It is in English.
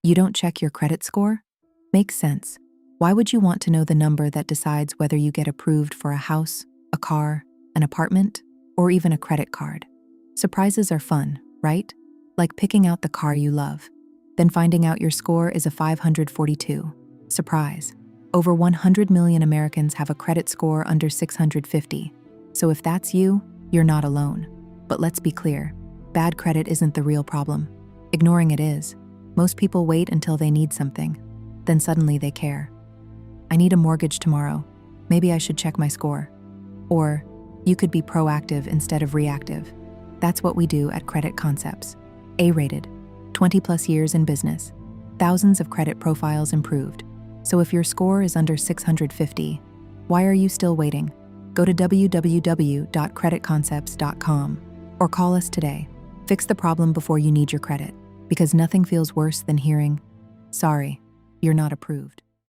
You don't check your credit score? Makes sense. Why would you want to know the number that decides whether you get approved for a house, a car, an apartment, or even a credit card? Surprises are fun, right? Like picking out the car you love. Then finding out your score is a 542. Surprise. Over 100 million Americans have a credit score under 650. So if that's you, you're not alone. But let's be clear, bad credit isn't the real problem. Ignoring it is. Most people wait until they need something. Then suddenly they care. I need a mortgage tomorrow. Maybe I should check my score. Or, you could be proactive instead of reactive. That's what we do at Kredit Koncepts. A-rated, 20 plus years in business, thousands of credit profiles improved. So if your score is under 650, why are you still waiting? Go to www.kreditkoncepts.com or call us today. Fix the problem before you need your credit, because nothing feels worse than hearing, "Sorry, you're not approved."